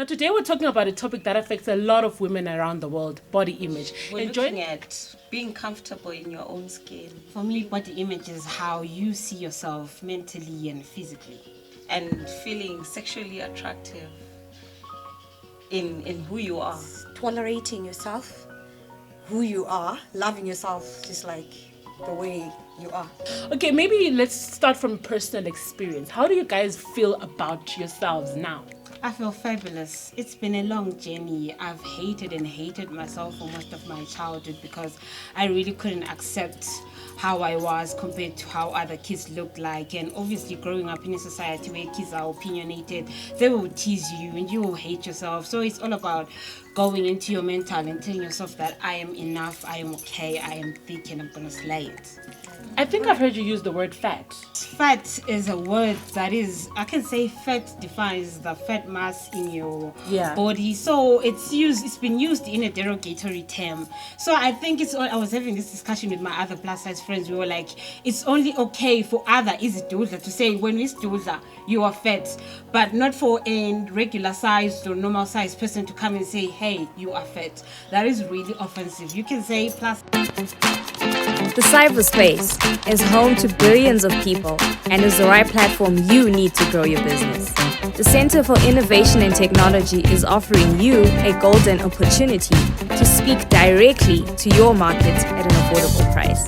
today we're talking about a topic that affects a lot of women around the world, body image. We're looking at being comfortable in your own skin. For me, body image is how you see yourself mentally and physically. And feeling sexually attractive in who you are. Tolerating yourself, who you are, loving yourself just like the way you are. Okay, maybe let's start from personal experience. How do you guys feel about yourselves now? I feel fabulous. It's been a long journey. I've hated myself for most of my childhood because I really couldn't accept how I was compared to how other kids looked like. And obviously growing up in a society where kids are opinionated, they will tease you and you will hate yourself. So it's all about going into your mental and telling yourself that I am enough, I am okay, I am thick, and I'm gonna slay it. I think I've heard you use the word fat. Fat is a word that is, I can say fat defines the fat mass in your body. So it's been used in a derogatory term. So I think I was having this discussion with my other plus size friends. We were like, it's only okay for other isidudla to say, when we isidudla, you are fat, but not for a regular sized or normal sized person to come and say, hey, you are fat. That is really offensive. You can say plus. The cyberspace is home to billions of people and is the right platform you need to grow your business. The Center for Innovation and Technology is offering you a golden opportunity to speak directly to your market at an affordable price.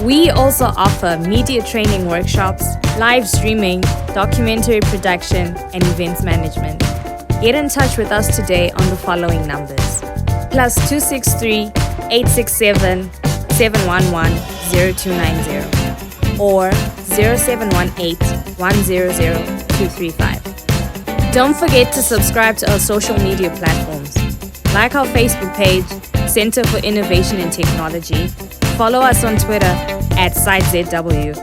We also offer media training workshops, live streaming, documentary production, and events management. Get in touch with us today on the following numbers: +263 867 711-0290 or 0718-100-235. Don't forget to subscribe to our social media platforms. Like our Facebook page, Center for Innovation and Technology. Follow us on Twitter @SiteZW.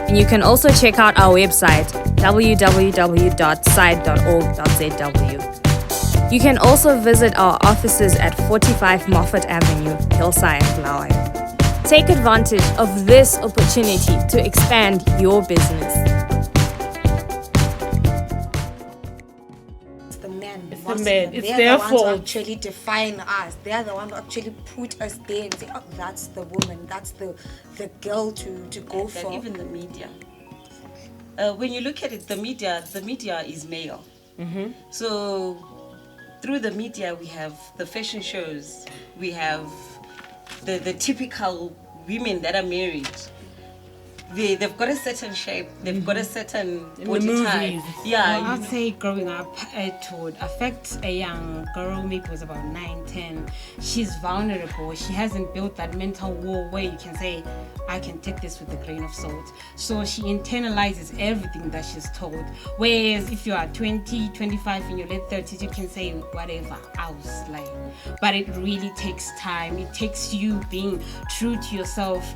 And you can also check out our website, www.site.org.zw. You can also visit our offices at 45 Moffat Avenue, Hillside, Bulawayo. Take advantage of this opportunity to expand your business. It's the men. It's the men. It's They're their the ones fault. who actually define us. They are the ones who actually put us there and say, oh, that's the woman, that's the girl to go for. And even the media. When you look at it, the media is male. Mm-hmm. So through the media, we have the fashion shows, we have the typical women that are married. They've got a certain shape, they've got a certain body type. Yeah, I'd say growing up, it would affect a young girl, maybe was about 9, 10. She's vulnerable. She hasn't built that mental wall where you can say, I can take this with a grain of salt. So she internalizes everything that she's told. Whereas if you are 20, 25, in your late 30s, you can say whatever, I was like. But it really takes time. It takes you being true to yourself,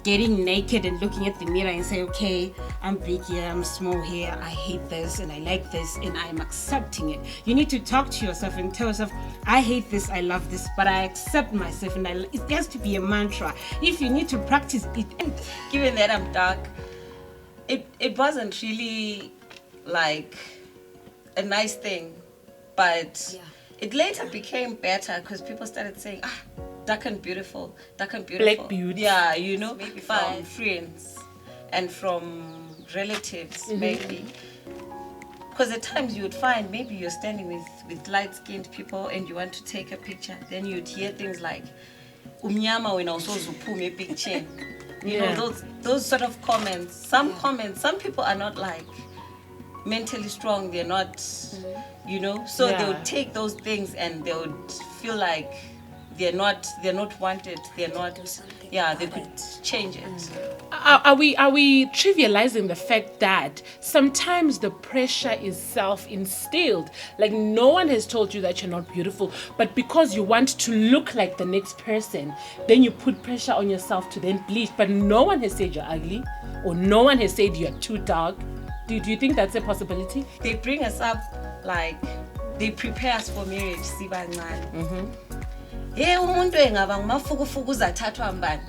getting naked and looking at the mirror and say, okay, I'm big here, I'm small here, I hate this and I like this and I'm accepting it. You need to talk to yourself and tell yourself, I hate this, I love this, but I accept myself, and it has to be a mantra. If you need to practice it. Given that I'm dark, it wasn't really like a nice thing, but it later became better because people started saying, dark and beautiful. Black beauty. Yeah, you know, maybe from friends and from relatives, maybe. Because at times you would find maybe you're standing with light-skinned people and you want to take a picture, then you'd hear things like, umnyama wena usozuphume picture. You know, those sort of comments. Some people are not like mentally strong, they're not, you know, so they would take those things and they would feel like they're not wanted, they could change it. Are we trivializing the fact that sometimes the pressure is self-instilled? Like, no one has told you that you're not beautiful, but because you want to look like the next person, then you put pressure on yourself to then bleach. But no one has said you're ugly, or no one has said you're too dark. Do you think that's a possibility? They bring us up like they prepare us for marriage, sibancane. Hey, umuntu engaba ngumafukufuku uzathathwa mbani?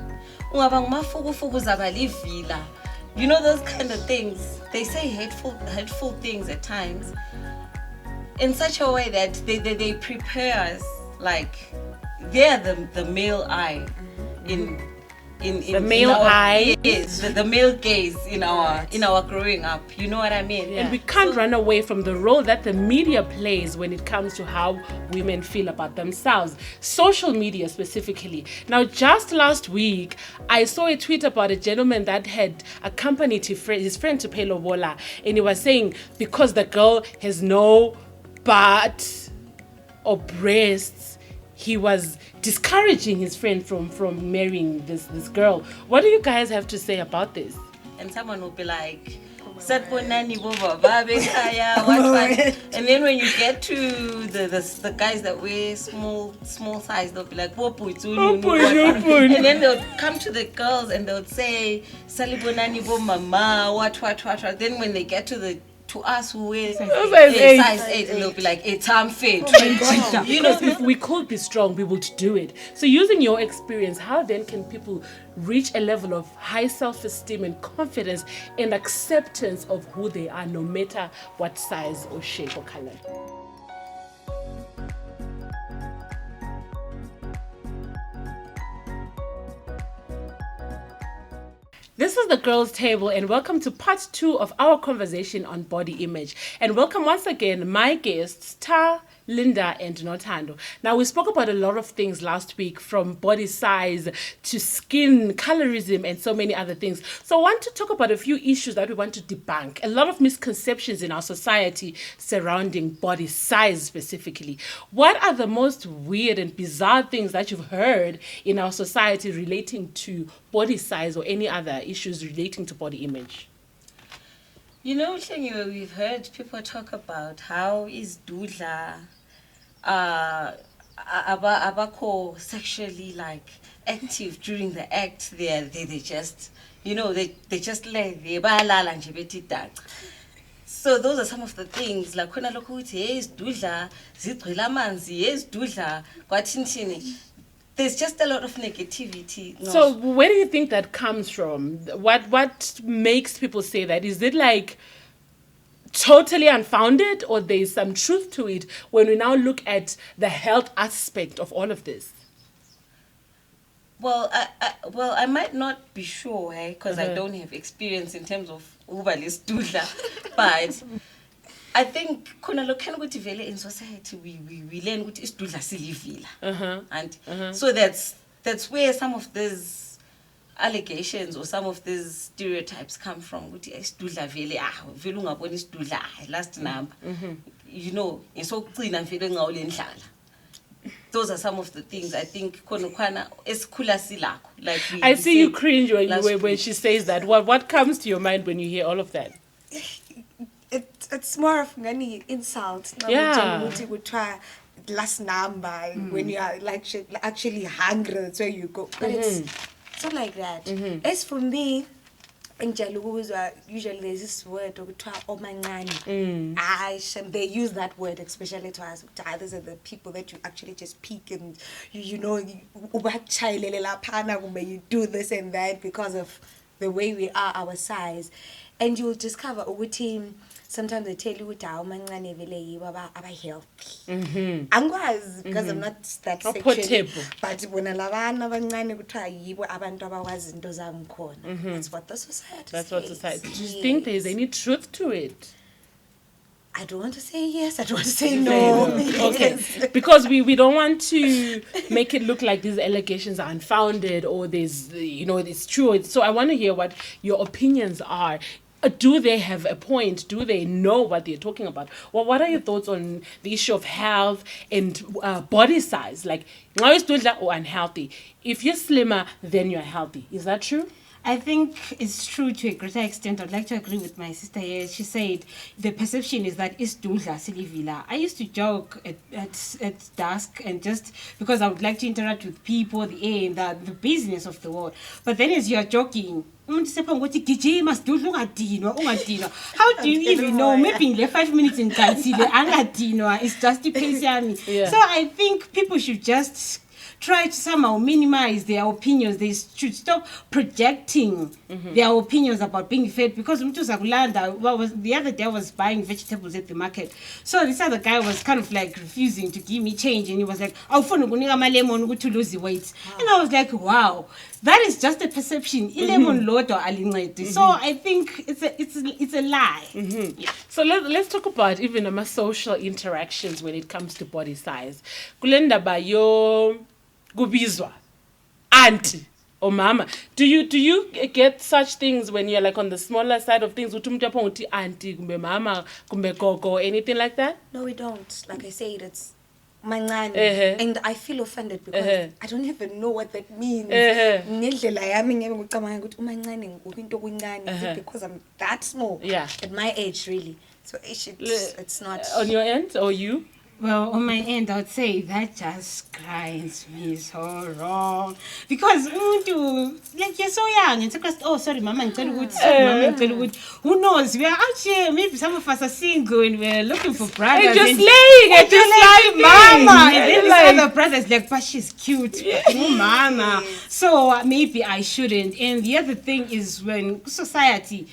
Ungaba ngumafukufuku uzaba livila. You know, those kind of things. They say hateful things at times. in such a way that they prepare us like they're the male eye in The male our, eye. yes, the male gaze in our growing up. You know what I mean? And we can't run away from the role that the media plays when it comes to how women feel about themselves. Social media specifically. Now, just last week, I saw a tweet about a gentleman that had accompanied his friend to pay lobola. And he was saying, because the girl has no butt or breasts, he was discouraging his friend from marrying this girl. What do you guys have to say about this? And someone will be like, "Satbonani bo baba bekhaya, what?" And then when you get to the guys that wear small size, they'll be like, and then they'll come to the girls and they'll say, "Salibonani bo mama, what?" Then when they get to us who wear size 8, and they'll be like, "It's unfit." You know, if we could be strong, we would do it. So using your experience, how then can people reach a level of high self-esteem and confidence and acceptance of who they are, no matter what size or shape or color? This is the Girls Table, and welcome to part 2 of our conversation on body image. And welcome once again my guests, Ta, Linda, and Nothando. Now, we spoke about a lot of things last week, from body size to skin colorism and so many other things. So I want to talk about a few issues that we want to debunk. A lot of misconceptions in our society surrounding body size specifically. What are the most weird and bizarre things that you've heard in our society relating to body size or any other issues relating to body image? You know, we've heard people talk about how is dudla abako sexually like active during the act. They just, you know, they just lay there. So those are some of the things like when I look at yes dudla zigcwele amanzi, yes dudla kwathintini. There's just a lot of negativity. No. So where do you think that comes from? What makes people say that? Is it like totally unfounded, or there's some truth to it when we now look at the health aspect of all of this? Well, I might not be sure, because I don't have experience in terms of ubalis dudla, but I think in society we learn what is dudla silivila, and so that's where some of these allegations or some of these stereotypes come from. What is dudla vele vele ungabona isdudla last number, you know, so clean and vele ngawule ndlala. Those are some of the things I think like I see you cringe when she says that. What comes to your mind when you hear all of that? It's more of an insult. Yeah. Would try last number when you are like actually hungry. That's where you go. But it's not like that. As for me, in Jaluza, usually there's this word they use that word especially to us. These are the people that you actually just pick and you know you do this and that because of the way we are, our size, and you'll discover over team. Sometimes they tell you what are healthy. Angwazi because I'm not that sexual. But when alabana abancane kuthiwa yibo abantu abakwazi into zangikhona. That's what the society That's what society. Do you think there's any truth to it? I don't want to say yes, I don't want to say no. Okay, because we don't want to make it look like these allegations are unfounded or there's, you know, it's true. So I want to hear what your opinions are. Do they have a point? Do they know what they're talking about? Well, what are your thoughts on the issue of health and body size? Like, or unhealthy. If you're slimmer, then you're healthy. Is that true? I think it's true to a greater extent. I'd like to agree with my sister here. She said the perception is that it's dudla silivila. I used to joke at dusk and just because I would like to interact with people, the air, and the business of the world. But then as you're joking, how do you even know? Maybe in the 5 minutes in Kansile, it's just the. So I think people should just try to somehow minimize their opinions. They should stop projecting their opinions about being fat, because the other day I was buying vegetables at the market. So this other guy was kind of like refusing to give me change, and he was like, "I'll phone lemon to lose the weight." And I was like, wow, that is just a perception. So I think it's a lie. Yeah. So let's talk about even my social interactions when it comes to body size. Kulenda ba yo gubizwa auntie or mama. Do you get such things when you're like on the smaller side of things? Uthi umuntu yapho uthi auntie kumbe mama kumbe gogo, anything like that? No, we don't. Like I said, it's mancane. And I feel offended because I don't even know what that means. Ngendlela yami ngeke ngicabanga ukuthi umancane into okuncane. Is it because I'm that small? Yeah. At my age, really. So it's not. On your end, or you? Well, on my end, I would say that just grinds me so wrong. Because like you're so young, and oh sorry, mama, who knows? We are out here. Maybe some of us are single and we're looking for brothers. And just laying it, just like mama. And then this other brother's like, but she's cute. Oh, mama. So maybe I shouldn't. And the other thing is when society.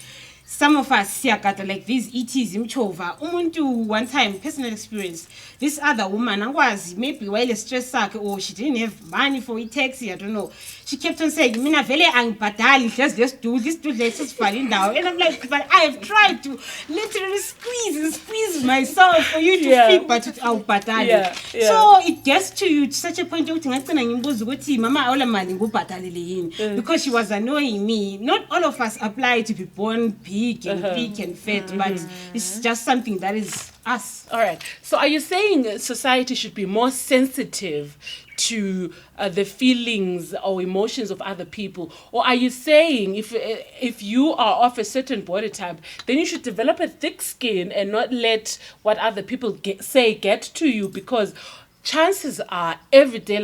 Some of us siyakata like these ETs imchova umuntu one time personal experience, this other woman angwazi maybe while stress sakhe, or she didn't have money for a taxi, I don't know, she kept on saying mina vele angibhadali, let's do let's just fall down. And I'm like, but I have tried to literally squeeze myself for you to feed, but awubhadali. So it gets to you to such a point ukuthi ngagcina ngimbuza ukuthi mama awula mali ngubhadalile yini, because she was annoying me. Not all of us apply to be born big and thick and fat, but it's just something that is us. All right. So are you saying society should be more sensitive to the feelings or emotions of other people? Or are you saying if you are of a certain body type, then you should develop a thick skin and not let what other people say get to you? Because chances are every day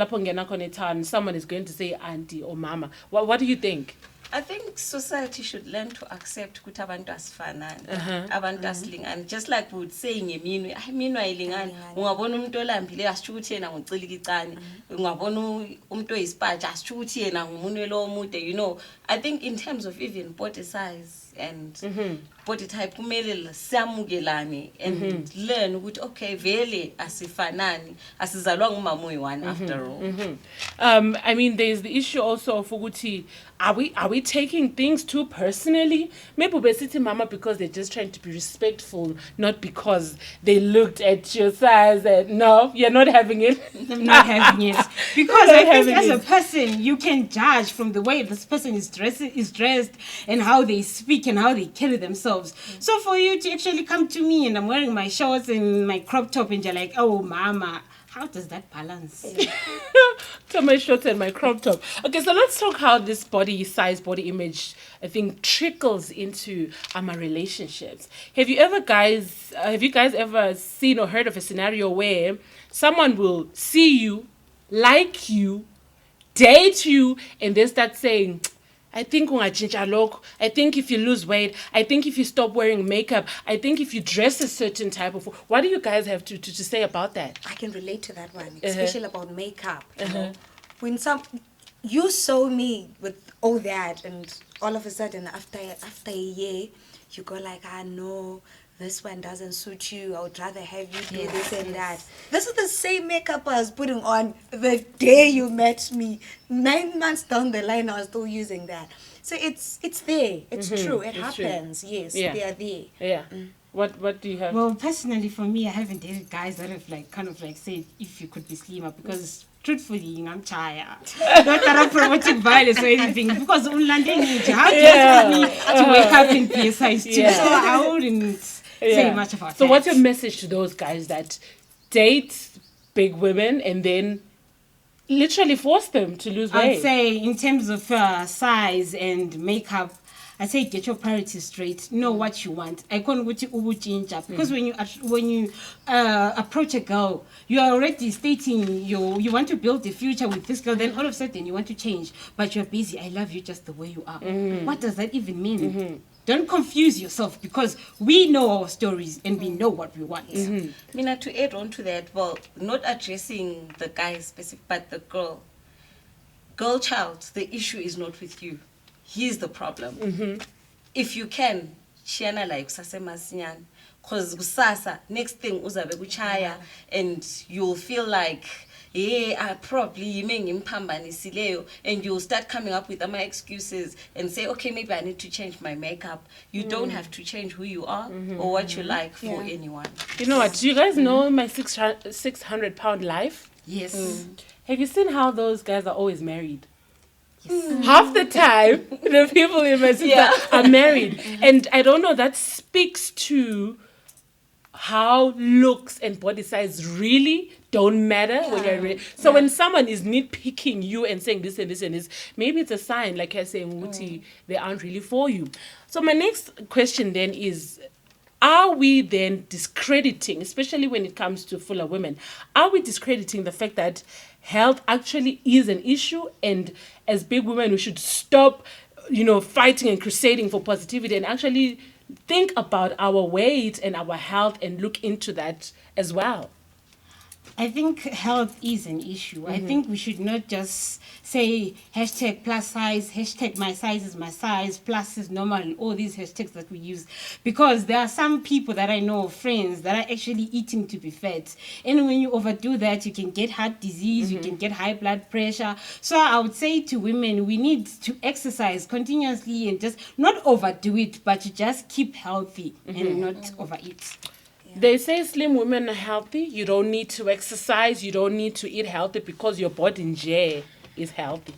someone is going to say auntie or mama. What do you think? I think society should learn to accept ukuthi abantu asifanani, abantu asilingani. Just like we would say ngeminwe, iminwe ayilingani. Ungabona umuntu olambile asisho ukuthi yena ngocikicane. Ungabona umuntu oyisipatsha asisho ukuthi yena ngumunwe lo omude. You know, I think in terms of even body size and body type kumele siyamukelane and learn ukuthi okay vele asifanani, asizalwa ngumama oyi-one after all. I mean, there's the issue also of ukuthi are we taking things too personally? Maybe besithi mama because they're just trying to be respectful, not because they looked at your size and no, you're not having it. I'm not having it. Because I think as a person, you can judge from the way this person is dressed and how they speak and how they carry themselves. So for you to actually come to me and I'm wearing my shorts and my crop top and you're like, oh mama, how does that balance? To my shorts and my crop top. Okay, so let's talk how this body size, body image, I think, trickles into our relationships. Have you guys ever seen or heard of a scenario where someone will see you, like you, date you, and they start saying, I think I think if you lose weight, I think if you stop wearing makeup, I think if you dress a certain type of... What do you guys have to say about that? I can relate to that one, especially about makeup. You know? When you saw me with all that, and all of a sudden after a year, you go like, no, this one doesn't suit you. I would rather have you do this and that. This is the same makeup I was putting on the day you met me. 9 months down the line, I was still using that. So it's there. It's true. It happens. True. Yes, they are there. Yeah. What do you have? Well, personally, for me, I haven't dated guys that have kind of said if you could be slimmer, because truthfully, I'm tired. Not that I'm promoting violence or anything, because how do you want me to wake up in be a size 2? So I wouldn't say much about that. So what's your message to those guys that date big women and then literally force them to lose weight? I'd say in terms of size and makeup, I say get your priorities straight. Know what you want. I can't go to ubu ginger because when you approach a girl, you are already stating you want to build a future with this girl. Then all of a sudden you want to change, but you're busy. I love you just the way you are. What does that even mean? Don't confuse yourself, because we know our stories and we know what we want. Mina, to add on to that, well, not addressing the guy specific, but the girl. girl child, the issue is not with you. He's the problem. If you can, shiana like sasemasinyana. Because kusasa, next thing uzabe kuchaya, and you'll feel like, yeah, I probably and you'll start coming up with my excuses and say, okay, maybe I need to change my makeup. You don't have to change who you are or what you like for anyone. You know what? Do you guys know my 600-pound life? Yes. Have you seen how those guys are always married? Half the time, the people in my sister are married. And I don't know, that speaks to how looks and body size really don't matter when you're ready. So when someone is nitpicking you and saying this and this and this, maybe it's a sign, like you're saying, Muti, they aren't really for you. So my next question then is, are we then discrediting, especially when it comes to fuller women, are we discrediting the fact that health actually is an issue, and as big women we should stop, fighting and crusading for positivity and actually think about our weight and our health and look into that as well? I think health is an issue. I think we should not just say hashtag plus size, hashtag my size is my size, plus is normal, and all these hashtags that we use. Because there are some people that I know, friends, that are actually eating to be fat. And when you overdo that, you can get heart disease, you can get high blood pressure. So I would say to women, we need to exercise continuously and just not overdo it, but to just keep healthy and not overeat. They say slim women are healthy. You don't need to exercise. You don't need to eat healthy because your body in jail is healthy.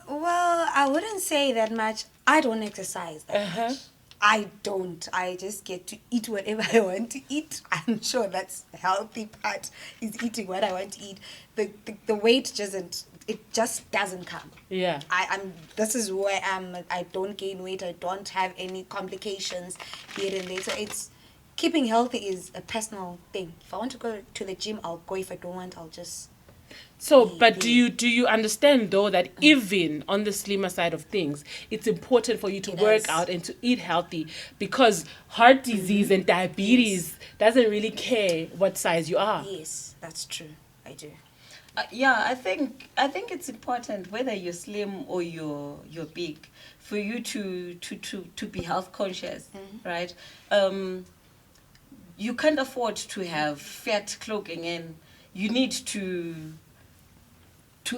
Well, I wouldn't say that much. I don't exercise that much. I don't. I just get to eat whatever I want to eat. I'm sure that's the healthy part, is eating what I want to eat. The weight just doesn't come. Yeah. This is where I don't gain weight. I don't have any complications here and there. So it's, keeping healthy is a personal thing. If I want to go to the gym, I'll go. If I don't want, I'll just... So, but do you understand though that even on the slimmer side of things, it's important for you to work out and to eat healthy, because heart disease and diabetes doesn't really care what size you are. Yes, that's true. I do. I think it's important, whether you're slim or you're big, for you to be health conscious, right? You can't afford to have fat cloaking in. You need to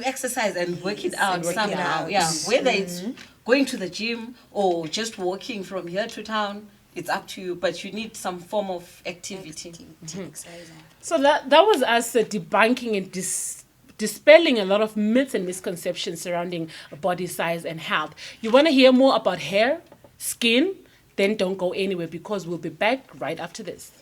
exercise and work it out somehow. Yeah, whether it's going to the gym or just walking from here to town, it's up to you. But you need some form of activity. Exercising. So that was us debunking and dispelling a lot of myths and misconceptions surrounding body size and health. You want to hear more about hair, skin? Then don't go anywhere, because we'll be back right after this.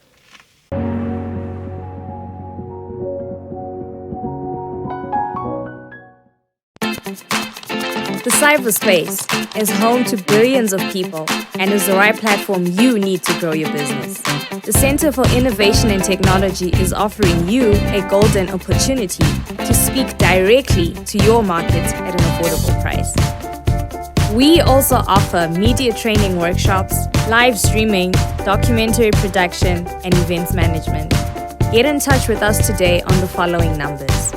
The cyberspace is home to billions of people and is the right platform you need to grow your business. The Center for Innovation and Technology is offering you a golden opportunity to speak directly to your market at an affordable price. We also offer media training workshops, live streaming, documentary production, and events management. Get in touch with us today on the following numbers: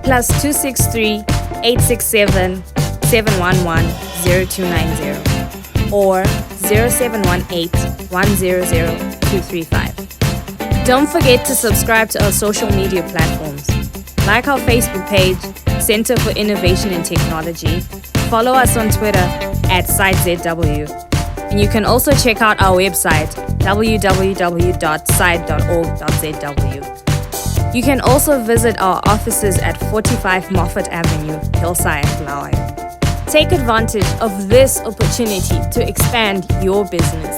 +263 867 711 0290 or 0718 100 235. Don't forget to subscribe to our social media platforms. Like our Facebook page, Center for Innovation and Technology. Follow us on Twitter @SiteZW. And you can also check out our website, www.site.org.zw. You can also visit our offices at 45 Moffat Avenue, Hillside, Blaauw. Take advantage of this opportunity to expand your business.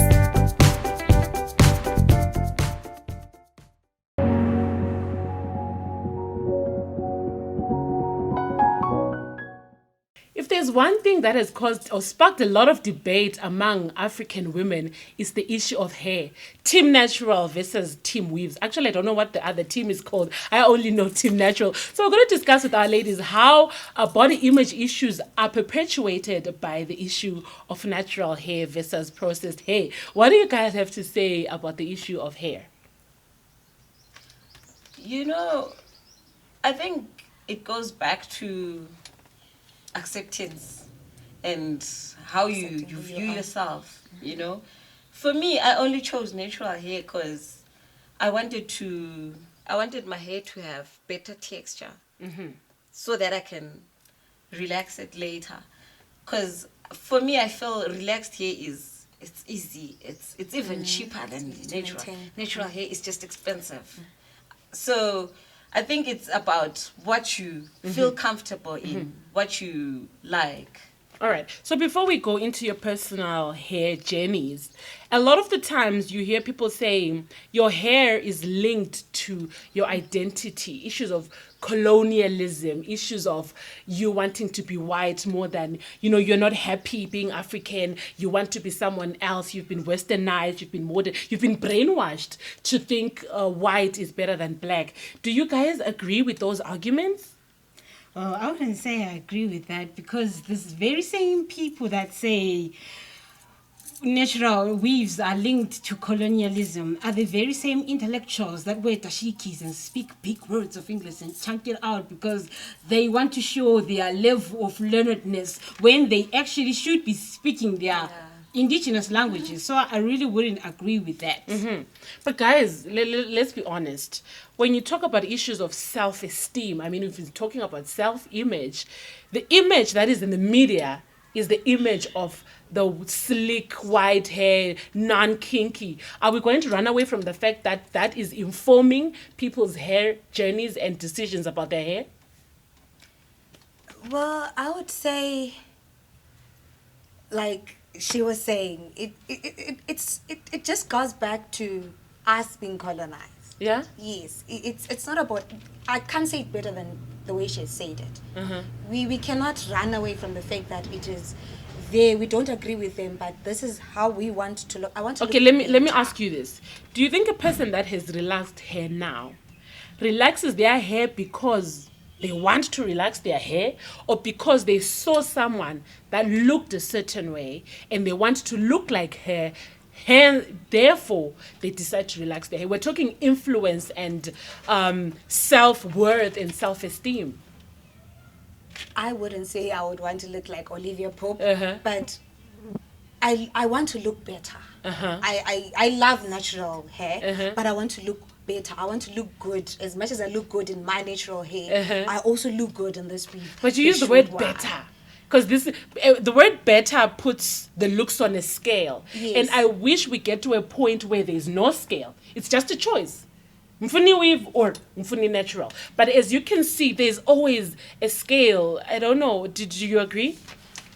If there's one thing that has caused or sparked a lot of debate among African women, is the issue of hair. Team Natural versus Team Weaves. Actually, I don't know what the other team is called. I only know Team Natural. So we're going to discuss with our ladies how body image issues are perpetuated by the issue of natural hair versus processed hair. What do you guys have to say about the issue of hair? I think it goes back to acceptance and how you Accepting who view you are. yourself, you know. For me, I only chose natural hair because I wanted my hair to have better texture so that I can relax it later. Because for me, I feel relaxed hair it's easy. It's even cheaper than to natural. maintain. Natural hair is just expensive. So I think it's about what you feel comfortable in, what you like. All right. So before we go into your personal hair journeys, a lot of the times you hear people saying your hair is linked to your identity, issues of colonialism, issues of you wanting to be white more than, you're not happy being African, you want to be someone else, you've been westernized, you've been modern, you've been brainwashed to think white is better than black. Do you guys agree with those arguments? I wouldn't say I agree with that, because this very same people that say natural weaves are linked to colonialism are the very same intellectuals that wear dashikis and speak big words of English and chant it out because they want to show their level of learnedness when they actually should be speaking their indigenous languages. So I really wouldn't agree with that. But guys, let's be honest. When you talk about issues of self-esteem, I mean, if you're talking about self-image, the image that is in the media is the image of the slick white hair, non-kinky. Are we going to run away from the fact that that is informing people's hair journeys and decisions about their hair? Well, I would say, like she was saying, it just goes back to us being colonized. Yeah? Yes, it's not about. I can't say it better than the way she has said it. We cannot run away from the fact that it is there. We don't agree with them, but this is how we want to look. I want to. Okay, look let me ask you this. Do you think a person that has relaxed hair now relaxes their hair because they want to relax their hair, or because they saw someone that looked a certain way and they want to look like her, therefore they decide to relax their hair? We're talking influence and self-worth and self-esteem. I wouldn't say I would want to look like Olivia Pope, Uh-huh. but I want to look better. Uh-huh. I love natural hair, Uh-huh. but I want to look better. I want to look good. As much as I look good in my natural hair, Uh-huh. I also look good in this weave. But you use the word better. Because the word better puts the looks on a scale. Yes. And I wish we get to a point where there's no scale. It's just a choice. Mfuni weave or mfuni natural. But as you can see, there's always a scale. I don't know. Did you agree?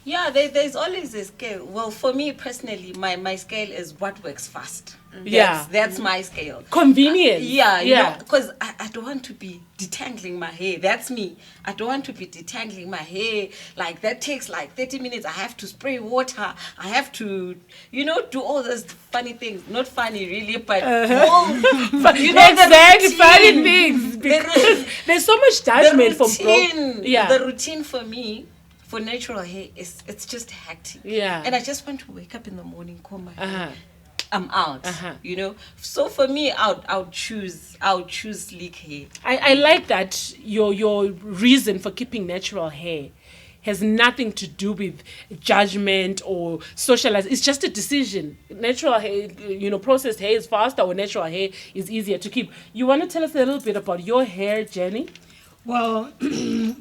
Yeah, there's always a scale. Well, for me personally, my scale is what works fast. Yeah. That's my scale. Convenience. Yeah. Because I don't want to be detangling my hair. That's me. I don't want to be detangling my hair. Like, that takes like 30 minutes. I have to spray water. I have to, do all those funny things. Not funny, really, but But the funny routine. things. Because there's so much judgment from The routine for me, for natural hair, it's just hectic. Yeah. And I just want to wake up in the morning, comb my hair. Uh-huh. I'm out. Uh-huh. So for me, I would choose sleek hair. I like that your reason for keeping natural hair has nothing to do with judgment or socializing. It's just a decision. Natural hair, processed hair is faster, or natural hair is easier to keep. You want to tell us a little bit about your hair journey? Well,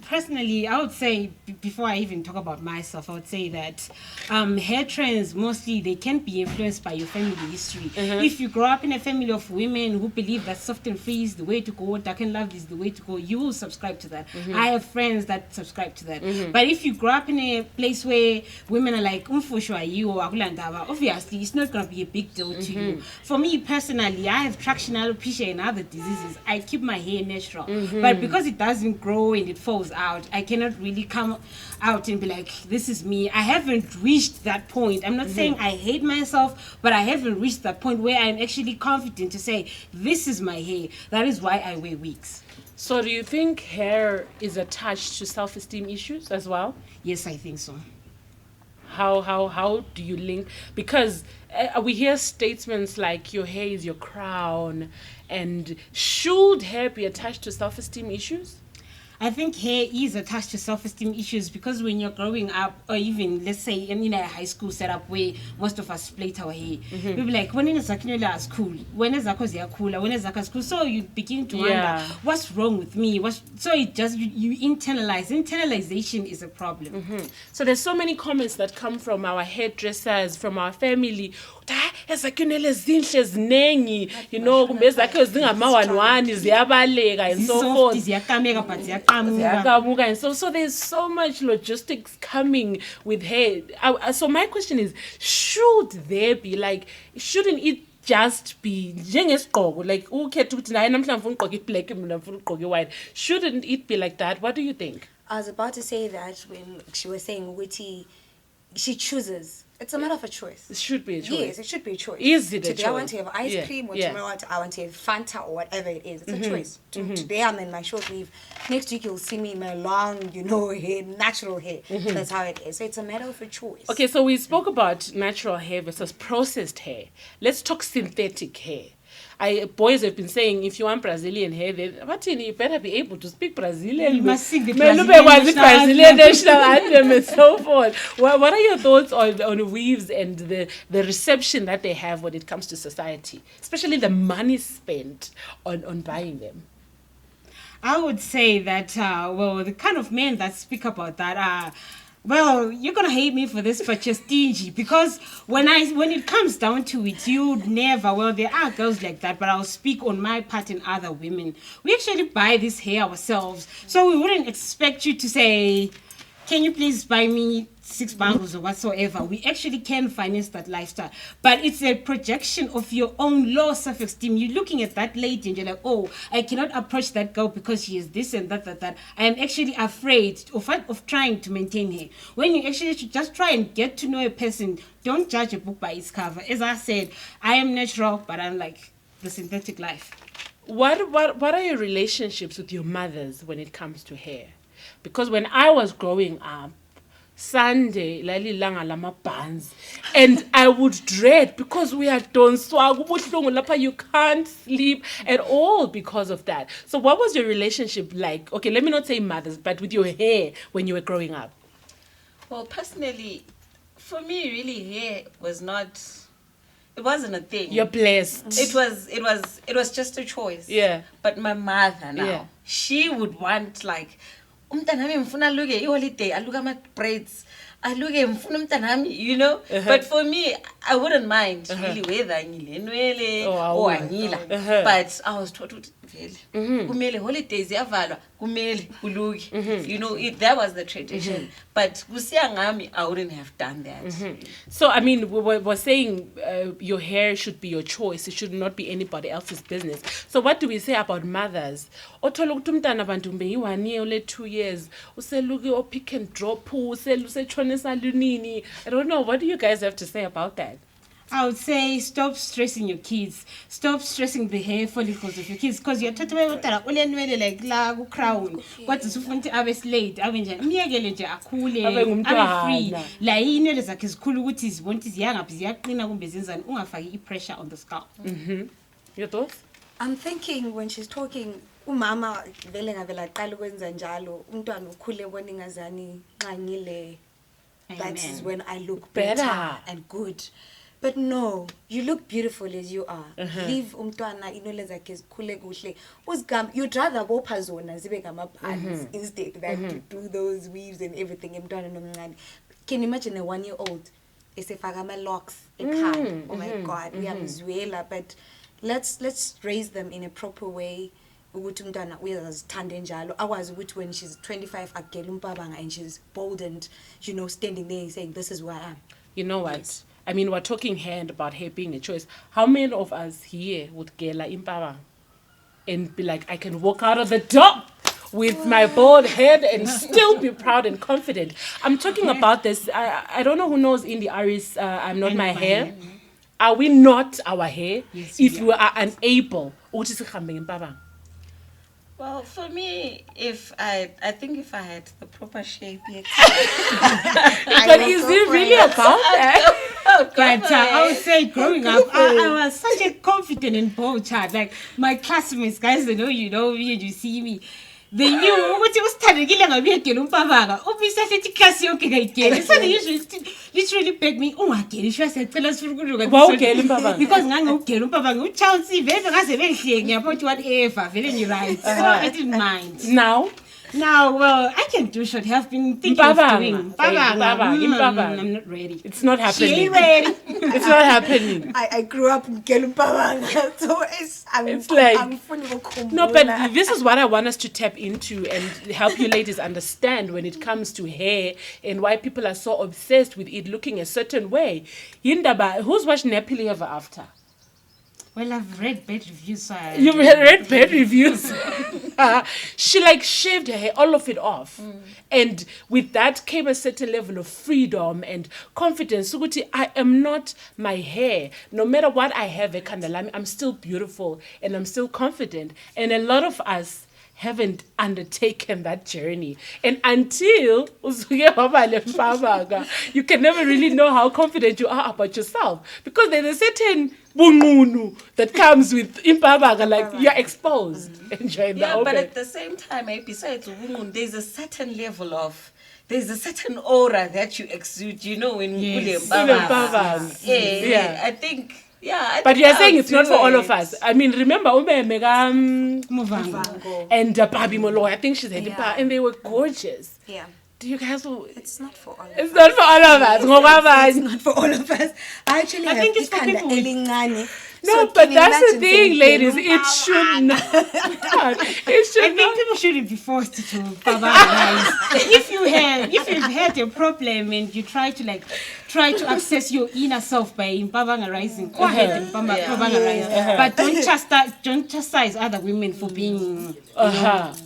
personally, I would say, before I even talk about myself, I would say that hair trends, mostly, they can be influenced by your family history. If you grow up in a family of women who believe that soft and free is the way to go, dark and lovely is the way to go, you will subscribe to that. I have friends that subscribe to that. But if you grow up in a place where women are like, you or obviously, it's not going to be a big deal to you. For me, personally, I have traction alopecia and other diseases. I keep my hair natural. But because it doesn't grow and it falls out, I cannot really come out and be like, this is me. I haven't reached that point. I'm not saying I hate myself, but I haven't reached that point where I'm actually confident to say, this is my hair. That is why I wear wigs. So do you think hair is attached to self-esteem issues as well? Yes, I think so. How do you link? Because we hear statements like your hair is your crown, and should hair be attached to self-esteem issues? I think hair is attached to self-esteem issues because when you're growing up, or even let's say in a high school setup where most of us split our hair, we'll be like, when is Zakinola is cool? When is Zakozia cooler? When is Zaka's cool? So you begin to wonder what's wrong with me? So it just you internalize. Internalization is a problem. So there's so many comments that come from our hairdressers, from our family. Ezakunele zinhle zinengi, you know, kumbe zakhe zingama-1 ziyabaleka and so forth. And so there's so much logistics coming with hair. So my question is, should there be shouldn't it just be like ukhetha ukuthi naye namhlanje ngifuna ugqoka iblack mina ngifuna ugqoka white? Shouldn't it be like that? What do you think? I was about to say that when she was saying ukuthi she chooses. It's a matter of a choice. It should be a choice. Yes, it should be a choice. Is it a choice? Today I want to have ice cream, or tomorrow I want to have Fanta, or whatever it is. It's a choice. Today I'm in my short sleeve. Next week you'll see me in my long, hair, natural hair. That's how it is. So it's a matter of a choice. Okay, so we spoke about natural hair versus processed hair. Let's talk synthetic hair. Boys have been saying, if you want Brazilian hair, then you better be able to speak Brazilian. You must sing the Brazilian national anthem and so forth. What are your thoughts on weaves and the reception that they have when it comes to society, especially the money spent on buying them? I would say that, the kind of men that speak about that are, you're gonna hate me for this, but you're stingy, because when it comes down to it, you'd never. There are girls like that, but I'll speak on my part and other women. We actually buy this hair ourselves, so we wouldn't expect you to say, "Can you please buy me 6 bangles or whatsoever?" We actually can finance that lifestyle, but it's a projection of your own low self-esteem. You're looking at that lady and you're like, "Oh, I cannot approach that girl because she is this and that. I am actually afraid of trying to maintain her." When you actually should just try and get to know a person, don't judge a book by its cover. As I said, I am natural, but I'm like the synthetic life. What are your relationships with your mothers when it comes to hair? Because when I was growing up, Sunday lalilanga lama buns, and I would dread, because we are donswa kubuhlungu lapha, you can't sleep at all because of that. So what was your relationship like? Okay, let me not say mothers, but with your hair when you were growing up. Well, personally, for me, really, hair was not. It wasn't a thing. You're blessed. It was just a choice. Yeah. But my mother now, she would want umntanami ngifuna aluke iholiday aluka ama braids aluke ngifuna umntanami, but for me I wouldn't mind really whether ngilenwele or angila, but I was taught ukuthi vele kumele holidays yavalwa kumele uluke, that was the tradition, but kusiya ngami I wouldn't have done that. So I mean, we're saying your hair should be your choice. It should not be anybody else's business. So what do we say about mothers? Othola ukuthi umntana bantu mbe yi1 year or 2 years useluke o pick and drop usetshonisa lunini. I don't know, what do you guys have to say about that? I would say stop stressing your kids. Stop stressing the hair follicles of your kids, because you're talking about like la crown. What is ufunti abe slate abe nje miyekele nje akhule abe free. La inwele zakhe zikhulu ukuthi zibonke ziyangaphi ziyaqina kumbe zenzani, ungafaki pressure on the scalp. Your thoughts? I'm thinking when she's talking, umama vele ngavela qala ukwenza njalo, umntwana ukhule ebona ingazani nxa ngile. That is when I look better and good. But no, you look beautiful as you are. Leave umntwana inwele zakhe zikhule kuhle. You'd rather bopha zona zibe ngama-buns instead than to do those weaves and everything emntwana nomncane. Can you imagine a 1-year-old esefaka ama-locks ekhanda? Oh my God, uyamzwela. But let's raise them in a proper way. Ukuthi umntwana uyazithanda njalo, akwazi ukuthi when she's 25 agele umpabanga and she's bold and standing there and saying, this is who I am. You know what? Yes. I mean, we're talking here about hair being a choice. How many of us here would gela impabang and be like, I can walk out of the door with my bald head and still be proud and confident? I'm talking about this. I don't know who knows Indie Aris, I'm not my hair. Are we not our hair? Yes, if we are unable? Well, for me, I think if I had the proper shape, yes. But is it really about that? But I would say growing up, I was such a confident and bold child. Like my classmates, guys, they know me and you see me. they knew ukuthi usithandekile ngabiyegela umpabanga ubisasethi class yonke ngayigela so they usually literally beg me ungageli sho siyacela sifuna Wawugela umpabanga? because ngangewugela umpabanga uChelsea vele ngaze benhle ngiyaphothi whatever vele ngi right so I didn't mind. Now, well, I can do short. Have been thinking of doing. Impabanga. I'm not ready. It's not happening. She ain't ready. It's not happening. I grew up in Gelumpabanga, so It's like, no, but this is what I want us to tap into and help you ladies understand when it comes to hair and why people are so obsessed with it looking a certain way. Yindaba, who's watched Happily Ever After? Well, I've read bad reviews. So You've read bad reviews. She like shaved her hair, all of it off. And with that came a certain level of freedom and confidence. Sukuti, I am not my hair. No matter what I have, I'm still beautiful and I'm still confident. And a lot of us haven't undertaken that journey. And until you can never really know how confident you are about yourself. Because there's a certain bununu that comes with impabanga, like you're exposed. Enjoying the open. But at the same time, besides bununu, there's a certain aura that you exude, you know, when you Yeah. I think. Yeah, but you're saying it's not for all of us. I mean, remember Mega Muvango and Babi Molo. I think she's heading back, and they were gorgeous. Yeah. Do you guys? It's not for all of us. It's not for all of us. It's not for all of us. I actually think it's for people No, but that's the thing, ladies. It should not. It should I think people shouldn't be forced to babarize. if you've had a problem and you try to access your inner self by babangarizing, go ahead and babangarize. But don't chastise other women for being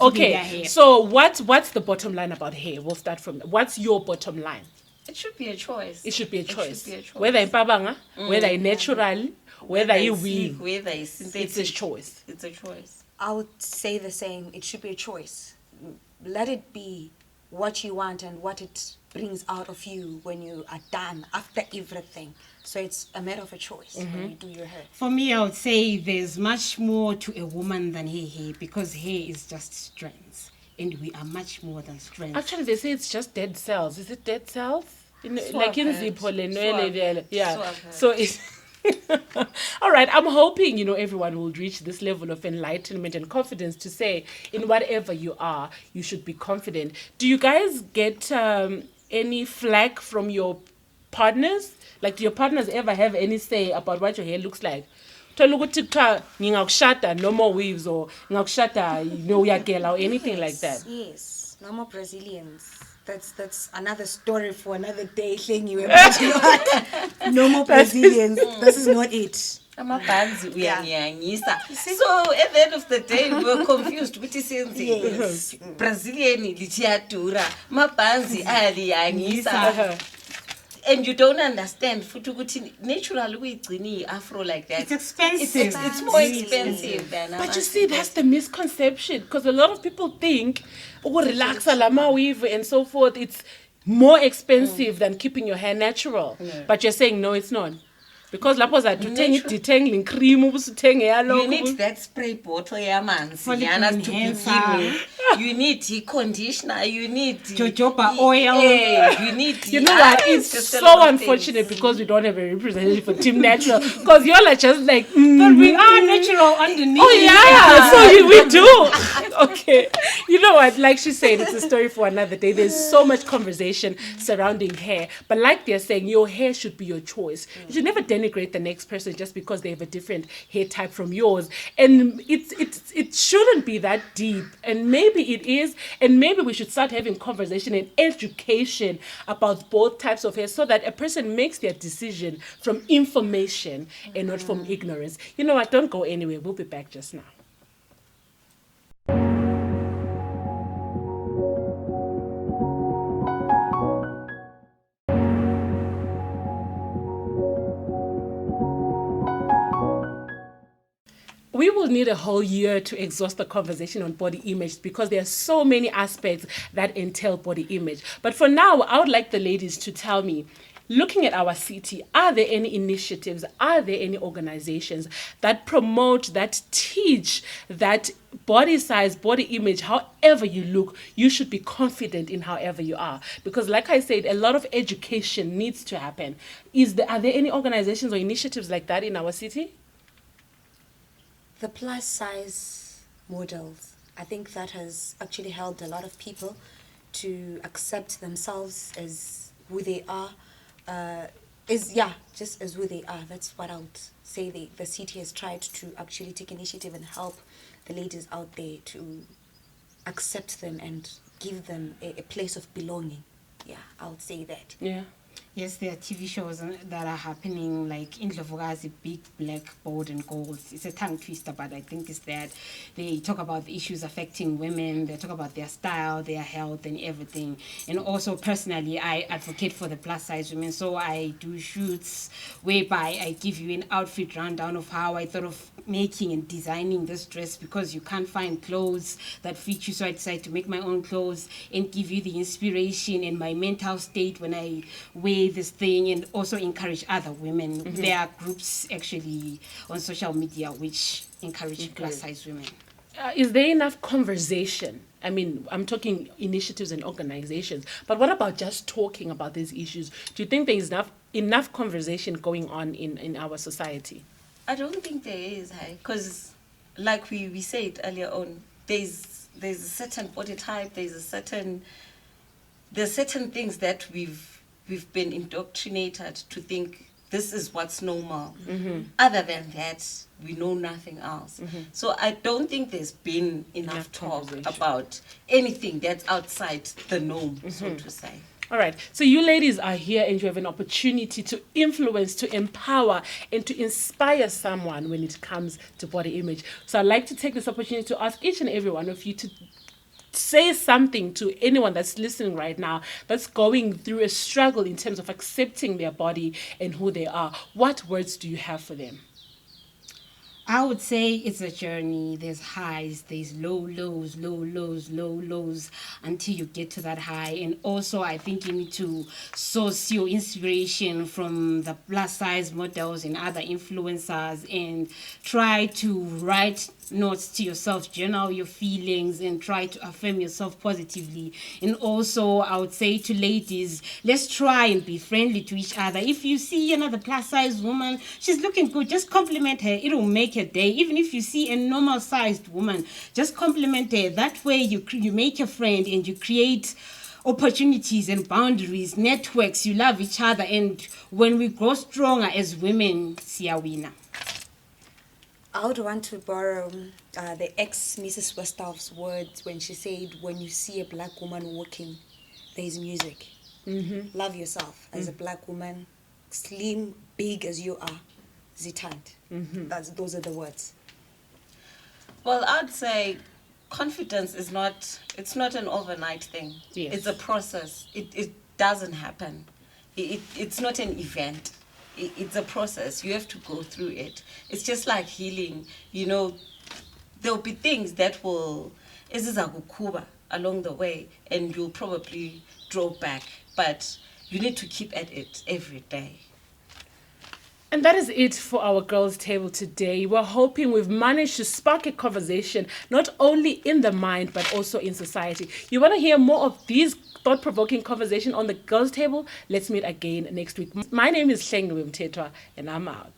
okay. So what's the bottom line about hair? We'll start from what's your bottom line? It should be a choice. It should be a choice. Whether in babanga, whether in natural, whether you weave, whether it's synthetic. It's a choice. It's a choice. I would say the same. It should be a choice. Let it be what you want and what it brings out of you when you are done after everything. So it's a matter of a choice when you do your hair. For me, I would say there's much more to a woman than hair because hair is just strands. And we are much more than strands. Actually, they say it's just dead cells. Is it dead cells? Like in I've heard. yeah. So it's all right. I'm hoping everyone will reach this level of enlightenment and confidence to say, in whatever you are, you should be confident. Do you guys get any flack from your partners? Like, do your partners ever have any say about what your hair looks like? No more weaves or uyagela or anything like that. Yes, no more Brazilians. That's another story for another day. No more Brazilians. This is not it. So at the end of the day, we were confused. What is it? Yes. Brazilian literatura, mabanzi aliyangisa. And you don't understand. Naturally, we afro like that. It's expensive. It's more expensive than. But you see, that's the misconception, because a lot of people think, relax, lama weave and so forth. It's more expensive than keeping your hair natural. Yeah. But you're saying no, it's not. Because lapho za detangling cream you need that spray bottle you need conditioner, you need jojoba oil, you need what, it's so unfortunate because we don't have a representative for Team Natural, because you're like just like but we are natural underneath. Oh yeah, so we do. Okay, you know what, like she said, it's a story for another day. There's so much conversation surrounding hair, but like they're saying, your hair should be your choice. You should never denigrate the next person just because they have a different hair type from yours, and it shouldn't be that deep, and maybe it is, and maybe we should start having conversation and education about both types of hair so that a person makes their decision from information and not from ignorance. You know what, don't go anywhere, we'll be back just now. We will need a whole year to exhaust the conversation on body image because there are so many aspects that entail body image. But for now, I would like the ladies to tell me, looking at our city, are there any initiatives, are there any organizations that promote, that teach that body size, body image, however you look, you should be confident in however you are? Because like I said, a lot of education needs to happen. Are there any organizations or initiatives like that in our city? The plus size models, I think that has actually helped a lot of people to accept themselves as who they are. Just as who they are. That's what I would say. The city has tried to actually take initiative and help the ladies out there to accept them and give them a place of belonging. Yeah, I would say that. Yeah. Yes, there are TV shows that are happening, like Indlovukazi, Big Black Bold and Gold. It's a tongue twister, but I think it's that they talk about the issues affecting women. They talk about their style, their health, and everything. And also, personally, I advocate for the plus size women. So I do shoots whereby I give you an outfit rundown of how I thought of making and designing this dress, because you can't find clothes that fit you. So I decided to make my own clothes and give you the inspiration and my mental state when I wear this thing, and also encourage other women. Mm-hmm. There are groups actually on social media which encourage plus size women. Is there enough conversation? I mean, I'm talking initiatives and organizations, but what about just talking about these issues? Do you think there is enough conversation going on in our society? I don't think there is, because like we said earlier on, there's a certain body type, there's certain things that we've been indoctrinated to think this is what's normal. Mm-hmm. Other than that, we know nothing else. Mm-hmm. So I don't think there's been enough talk about anything that's outside the norm, so to say. All right. So you ladies are here and you have an opportunity to influence, to empower, and to inspire someone when it comes to body image. So I'd like to take this opportunity to ask each and every one of you to say something to anyone that's listening right now that's going through a struggle in terms of accepting their body and who they are. What words do you have for them? I would say it's a journey. There's highs, there's low lows, until you get to that high. And also, I think you need to source your inspiration from the plus size models and other influencers, and try to write notes to yourself, journal your feelings, and try to affirm yourself positively. And also, I would say to ladies, let's try and be friendly to each other. If you see another plus size woman, she's looking good, just compliment her. It will make her day. Even if you see a normal sized woman, just compliment her. That way you make a friend and you create opportunities and boundaries, networks. You love each other, and when we grow stronger as women, siyawina. I would want to borrow the ex-Mrs. Westhoff's words when she said, when you see a black woman walking, there is music. Mm-hmm. Love yourself as a black woman, slim, big as you are, zitand. Mm-hmm. Those are the words. Well, I'd say confidence is not an overnight thing. Yes. It's a process. It doesn't happen. It's not an event. It's a process. You have to go through it. It's just like healing. There'll be things that will along the way, and you'll probably draw back. But you need to keep at it every day. And that is it for our girls' table today. We're hoping we've managed to spark a conversation, not only in the mind, but also in society. You want to hear more of these thought-provoking conversation on the girls' table? Let's meet again next week. My name is Shengwe Mtetwa, and I'm out.